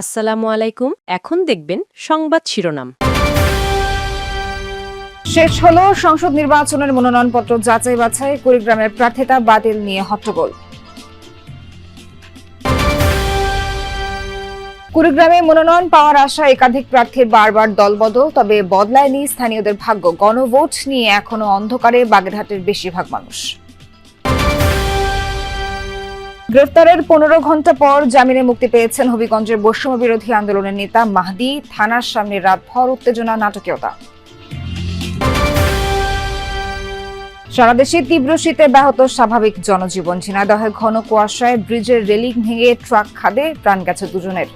আসসালামু আলাইকুম। এখন দেখবেন সংবাদ শিরোনাম। শেষ হলো সংসদ নির্বাচনের মনোনয়নপত্র যাচাই বাছাই, কুড়িগ্রামের প্রার্থিতা বাতিল নিয়ে হট্টগোল। কুড়িগ্রামে মনোনয়ন পাওয়ার আশা একাধিক প্রার্থীর বারবার দলবদল, তবে বদলায়নি স্থানীয়দের ভাগ্য। গণভোট নিয়ে এখনো অন্ধকারে বাগেরহাটের বেশিরভাগ মানুষ। গ্রেফতারের 15 ঘণ্টা পর জামিনে মুক্তি পেয়েছেন হবিগঞ্জের বৈষম্য বিরোধী আন্দোলনের নেতা মাহদি। থানার সামনে রাতভর উত্তেজনা, নাটকীয়তা। সারা দেশে তীব্র শীতে ব্যাহত স্বাভাবিক জনজীবন। ঝিনাইদহে ঘন কুয়াশায় ব্রিজের রেলিং ভেঙে ট্রাক খাদে, প্রাণ গেছে দুজনের।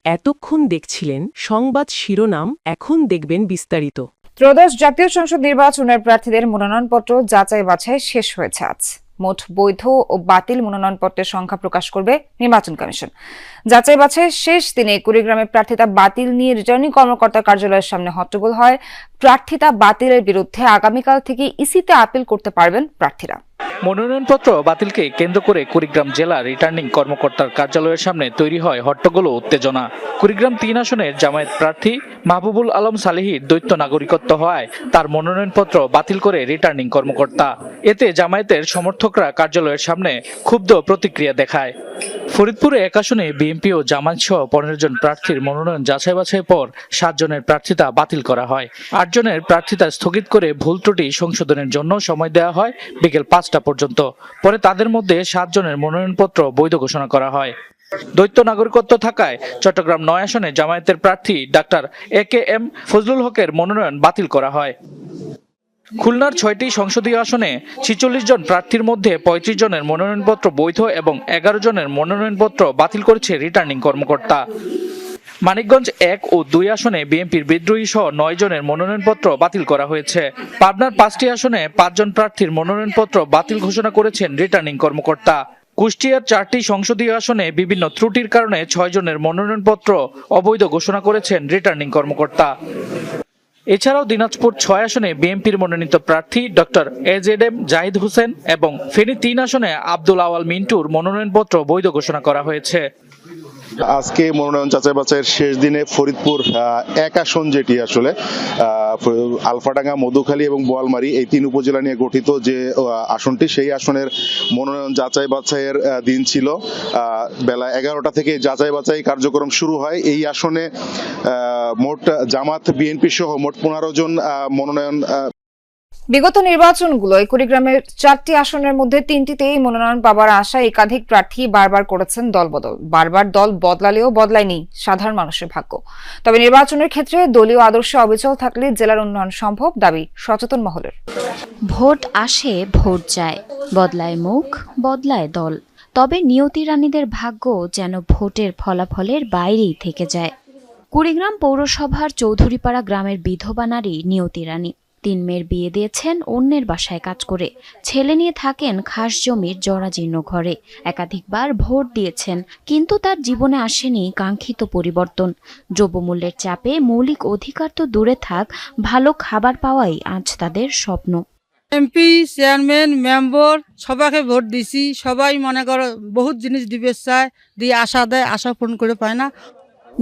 এতক্ষণ দেখছিলেন সংবাদ শিরোনাম, এখন দেখবেন বিস্তারিত। ত্রয়োদশ জাতীয় সংসদ নির্বাচনের প্রার্থীদের মনোনয়নপত্র যাচাই বাছাই শেষ হয়েছে আজ। মোট বৈধ ও বাতিল মনোনয়নপত্রের সংখ্যা প্রকাশ করবে নির্বাচন কমিশন। যাচাই বাছাই শেষ দিনে কুড়িগ্রামে প্রার্থিতা বাতিল নিয়ে রিটার্নিং কর্মকর্তার কার্যালয়ের সামনে হট্টগোল হয়। প্রার্থিতা বাতিলের বিরুদ্ধে আগামীকাল থেকে ইসিতে আপিল করতে পারবেন প্রার্থীরা। মনোনয়নপত্র বাতিলকে কেন্দ্র করে কুড়িগ্রাম জেলা রিটার্নিং কর্মকর্তার কার্যালয়ের সামনে তৈরি হয় হট্টগোল ও উত্তেজনা। কুড়িগ্রাম 3 আসনের জামায়াত প্রার্থী মাহবুবুল আলম সালেহীর দ্বৈত নাগরিকত্ব হওয়ায় তার মনোনয়নপত্র বাতিল করে রিটার্নিং কর্মকর্তা। এতে জামায়াতের সমর্থকরা কার্যালয়ের সামনে ক্ষুব্ধ প্রতিক্রিয়া দেখায়। ফরিদপুরে 1 আসনে বিএনপি ও জামায়াত সহ 15 জন প্রার্থীর মনোনয়ন যাচাই বাছাই পর 7 জনের প্রার্থিতা বাতিল করা হয়। 8 জনের প্রার্থিতা স্থগিত করে ভুল ত্রুটি সংশোধনের জন্য সময় দেওয়া হয় বিকেল 5টা পর্যন্ত। পরে তাদের মধ্যে 7 জনের মনোনয়নপত্র বৈধ ঘোষণা করা হয়। দ্বৈত নাগরিকত্ব থাকায় চট্টগ্রাম 9 আসনে জামায়াতের প্রার্থী ডাক্তার AKM ফজলুল হকের মনোনয়ন বাতিল করা হয়। খুলনার 6টি সংসদীয় আসনে 46 জন প্রার্থীর মধ্যে 35 জনের মনোনয়নপত্র বৈধ এবং 11 জনের মনোনয়নপত্র বাতিল করেছে রিটার্নিং কর্মকর্তা। মানিকগঞ্জ 1 ও 2 আসনে বিএনপির বিদ্রোহী সহ 9 জনের মনোনয়নপত্র বাতিল করা হয়েছে। পাবনার 5টি আসনে 5 জন প্রার্থীর মনোনয়নপত্র বাতিল ঘোষণা করেছেন রিটার্নিং কর্মকর্তা। কুষ্টিয়ার 4টি সংসদীয় আসনে বিভিন্ন ত্রুটির কারণে 6 জনের মনোনয়নপত্র অবৈধ ঘোষণা করেছেন রিটার্নিং কর্মকর্তা। এছাড়াও দিনাজপুর 6 আসনে বিএনপির মনোনীত প্রার্থী ডক্টর AZM জাহিদ হোসেন এবং ফেনী 3 আসনে আব্দুল আওয়াল মিন্টুর মনোনয়নপত্র বৈধ ঘোষণা করা হয়েছে। আজকে মনোনয়ন যাচাই বাছাইয়ের শেষ দিনে ফরিদপুর 1 আসন, যেটি আসলে আলফাডাঙ্গা, মধুখালী এবং বোয়ালমারী এই 3 উপজেলা নিয়ে গঠিত যে আসনটি, সেই আসনের মনোনয়ন যাচাই বাছাইয়ের দিন ছিল। বেলা 11টা থেকে যাচাই বাছাই কার্যক্রম শুরু হয়। এই আসনে মোট জামাত, বিএনপি সহ মোট 15 জন মনোনয়ন। বিগত নির্বাচনগুলোয় কুড়িগ্রামের 4টি আসনের মধ্যে 3টিতেই মনোনয়ন পাবার আশায় একাধিক প্রার্থী বারবার করেছেন দলবদল। বারবার দল বদলালেও বদলায়নি সাধারণ মানুষের ভাগ্য। তবে নির্বাচনের ক্ষেত্রে দলীয় আদর্শে অবিচল থাকলে জেলার উন্নয়ন সম্ভব, দাবি সচেতন মহলের। ভোট আসে, ভোট যায়, বদলায় মুখ, বদলায় দল। তবে নিয়তি রানীদের ভাগ্য যেন ভোটের ফলাফলের বাইরেই থেকে যায়। কুড়িগ্রাম পৌরসভার চৌধুরীপাড়া গ্রামের বিধবা নারী নিয়তি রানী 3 মেয়ের বিয়ে দিয়েছেন অন্যের বাসায় কাজ করে। ছেলে নিয়ে থাকেন খাস জমির জরাজীর্ণ ঘরে। একাধিকবার ভোট দিয়েছেন, কিন্তু তার জীবনে আসেনি কাঙ্ক্ষিত পরিবর্তন। দ্রব্যমূল্যের চাপে মৌলিক অধিকার তো দূরে থাক, ভালো খাবার পাওয়াই আজ তাদের স্বপ্ন। এমপি, চেয়ারম্যান, মেম্বার সবাইকে ভোট দিছি। সবাই মনে করো বহুত জিনিস দিবে চায়, দিয়ে আশা দেয়, আশা পূরণ করে পায় না।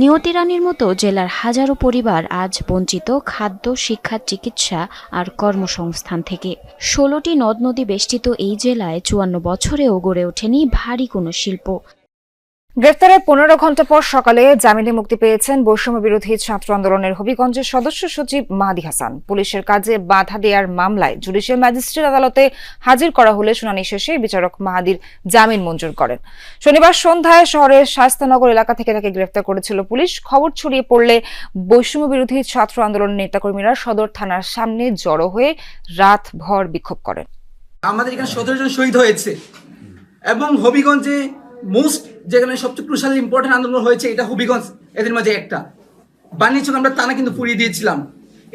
নিয়তি রানীর মতো জেলার হাজারো পরিবার আজ বঞ্চিত খাদ্য, শিক্ষা, চিকিৎসা আর কর্মসংস্থান থেকে। 16টি নদ নদী বেষ্টিত এই জেলায় 54 বছরেও গড়ে ওঠেনি ভারী কোনো শিল্প। গ্রেফতারের 15 ঘণ্টা পর সকালে জামিনে মুক্তি পেয়েছেন বৈষম্য বিরোধী ছাত্র আন্দোলনের হবিগঞ্জের সদস্য সচিব মাহদি হাসান। পুলিশের কাজে বাধা দেওয়ার মামলায় জুডিশিয়াল ম্যাজিস্ট্রেট আদালতে হাজির করা হলে শুনানি শেষে বিচারক মাহাদির জামিন মঞ্জুর করেন। শনিবার সন্ধ্যায় শহরের শায়েস্তানগর এলাকা থেকে তাকে গ্রেফতার করেছিল পুলিশ। খবর ছড়িয়ে পড়লে বৈষম্য বিরোধী ছাত্র আন্দোলনের নেতাকর্মীরা সদর থানার সামনে জড়ো হয়ে রাতভর বিক্ষোভ করেন। আমাদের এখানে 17 জন শহীদ হয়েছে এবং হবিগঞ্জে মোস্ট যেখানে সবচেয়ে ক্রুশাল ইম্পর্টেন্ট আন্দোলন হয়েছে এটা হবিগঞ্জ, এদের মাঝে একটা। বাণিজ্যক আমরা টানা কিন্তু পুড়িয়ে দিয়েছিলাম,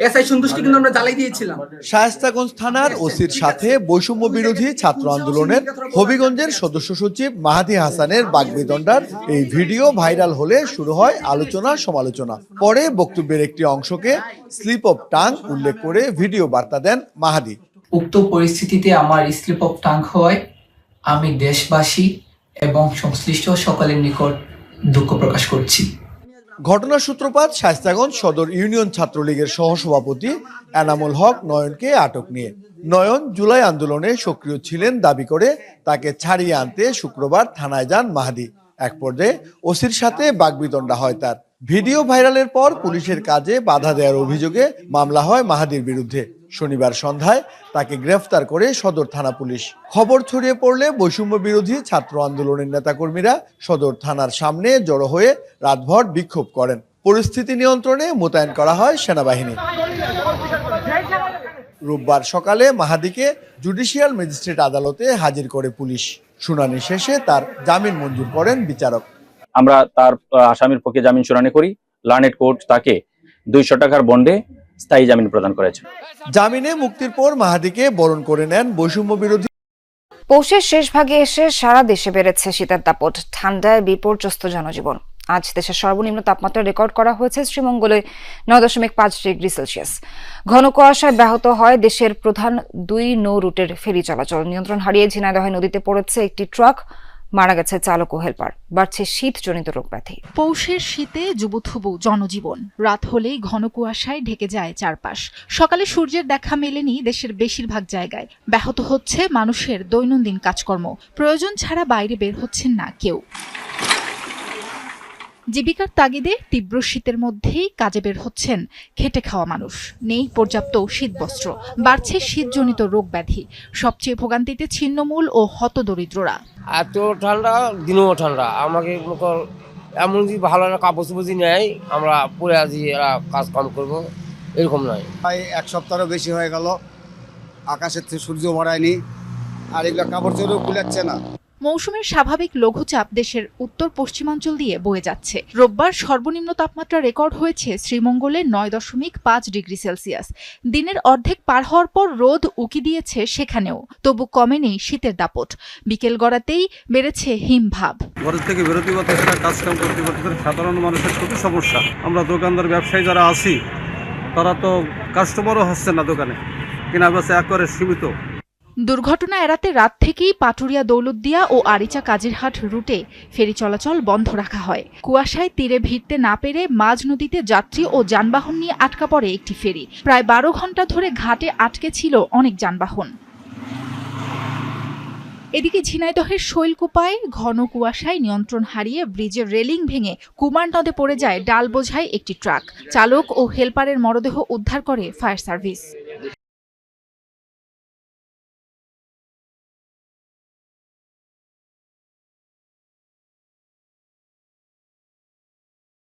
এসআই সন্তুষ্টি কিন্তু আমরা জ্বালাই দিয়েছিলাম। শায়েস্তাগঞ্জ থানার ওসির সাথে বৈষম্য বিরোধী ছাত্র আন্দোলনের হবিগঞ্জের সদস্য সচিব মাহদি হাসানের বাগবিতণ্ডার এই ভিডিও ভাইরাল হলে শুরু হয় আলোচনা সমালোচনা। পরে বক্তব্যের একটি অংশকে স্লিপ অফ টাং উল্লেখ করে ভিডিও বার্তা দেন মাহাদি। উক্ত পরিস্থিতিতে আমার স্লিপ অফ টাং হয়, আমি দেশবাসী এবং সংশ্লিষ্ট সকলের নিকট দুঃখ প্রকাশ করছি। ঘটনার সূত্রপাত শায়েস্তাগঞ্জ সদর ইউনিয়ন ছাত্রলীগের সহসভাপতি এনামুল হক নয়নকে আটক নিয়ে। নয়ন জুলাই আন্দোলনে সক্রিয় ছিলেন দাবি করে তাকে ছাড়িয়ে আনতে শুক্রবার থানায় যান মাহাদি। এক পর্যায়ে ওসির সাথে বাকবিতণ্ডা হয় তার। ভিডিও ভাইরালের পর পুলিশের কাজে বাধা দেওয়ার অভিযোগে মামলা হয় মাহাদির বিরুদ্ধে। শনিবার সন্ধ্যায় তাকে গ্রেফতার করে সদর থানা পুলিশ। খবর ছড়িয়ে পড়লে বৈষম্য বিরোধী ছাত্র আন্দোলনের নেতাকর্মীরা সদর থানার সামনে জড়ো হয়ে রাতভর বিক্ষোভ করেন। পরিস্থিতি নিয়ন্ত্রণে মোতায়েন করা হয় সেনাবাহিনী। রোববার সকালে মাহাদিকে জুডিশিয়াল ম্যাজিস্ট্রেট আদালতে হাজির করে পুলিশ। শুনানি শেষে তার জামিন মঞ্জুর করেন বিচারক। আমরা তার আসামির পক্ষে জামিন শুনানি করি। লার্নেড কোর্ট তাকে 200 টাকার বন্ডে স্থায়ী জামিন প্রদান করেছে। জামিনে মুক্তির পর মাহাদিকে বরণ করে নেন বৈষম্য বিরোধী। পৌষের শেষ ভাগে এসে সারা দেশে বেড়েছে শীতের দাপট, ঠান্ডায় বিপর্যস্ত জনজীবন। আজ দেশের সর্বনিম্ন তাপমাত্রা রেকর্ড করা হয়েছে শ্রীমঙ্গলে 9.5 ডিগ্রি সেলসিয়াস। ঘন কুয়াশায় ব্যাহত হয় দেশের প্রধান 2 নৌ রুটের ফেরি চলাচল। নিয়ন্ত্রণ হারিয়ে ঝিনাইদহ নদীতে পড়েছে একটি ট্রাক, মারা গেছে চালক ও হেলপার। বাড়ছে শীতজনিত রোগ ব্যাধি। পৌষের শীতে জুবুথুবু জনজীবন। রাত হলেই ঘন কুয়াশায় ঢেকে যায় চারপাশ। সকালে সূর্যের দেখা মেলেনি দেশের বেশিরভাগ জায়গায়। ব্যাহত হচ্ছে মানুষের দৈনন্দিন কাজকর্ম। প্রয়োজন ছাড়া বাইরে বের হচ্ছেন না কেউ। জীবিকার তাগিদে তীব্র শীতের মধ্যেই কাজে বের হচ্ছেন খেটে খাওয়া মানুষ। নেই পর্যাপ্ত শীতবস্ত্র। বাড়ছে শীতজনিত রোগ ব্যাধি। সবচেয়ে ভোগান্তিতে ছিন্নমূল ও হতদরিদ্ররা। এত ঠান্ডা, দিনও ঠান্ডা। আমাকে এমন যদি ভালো একটা কাপড় চুপড় নেয়, আমরা পরে আছি কাজ কাম করবো, এরকম নয়। প্রায় 1 সপ্তাহেরও বেশি হয়ে গেল, আকাশের থেকে সূর্য বাড়ায়নি, আর এগুলো কাপড় চোপড়ও কুলাচ্ছে না। মৌসুমের স্বাভাবিক লঘুচাপ দেশের উত্তর পশ্চিমাঞ্চল দিয়ে বয়ে যাচ্ছে। রোববার সর্বনিম্ন তাপমাত্রা রেকর্ড হয়েছে শ্রীমঙ্গলে 9.5 ডিগ্রি সেলসিয়াস। দিনের অর্ধেক পার হওয়ার পর রোদ উকি দিয়েছে সেখানেও, তবু কমেনি শীতের দাপট। বিকেল গড়াতেই বেড়েছে হিমভাব। ঘরের থেকে বেরোতে পারতেছে না, কাজ কাম করতে পারতেছে না, সাধারণ মানুষের খুবই সমস্যা। আমরা দোকানদার ব্যবসায়ী যারা আছি, তারা তো কাস্টমারও হচ্ছে না, দোকানে কেনা বেচা একবারে সীমিত। দুর্ঘটনা এড়াতে রাত থেকেই পাটুরিয়া দৌলতদিয়া ও আরিচা কাজিরহাট রুটে ফেরি চলাচল বন্ধ রাখা হয়। কুয়াশায় তীরে ভিড়তে না পেরে মাঝ নদীতে যাত্রী ও যানবাহন নিয়ে আটকা পড়ে একটি ফেরি। প্রায় 12 ঘন্টা ধরে ঘাটে আটকে ছিল অনেক যানবাহন। এদিকে ঝিনাইদহের শৈলকুপায় ঘন কুয়াশায় নিয়ন্ত্রণ হারিয়ে ব্রিজের রেলিং ভেঙে কুমার নদে পড়ে যায় ডাল বোঝাই একটি ট্রাক। চালক ও হেলপারের মরদেহ উদ্ধার করে ফায়ার সার্ভিস।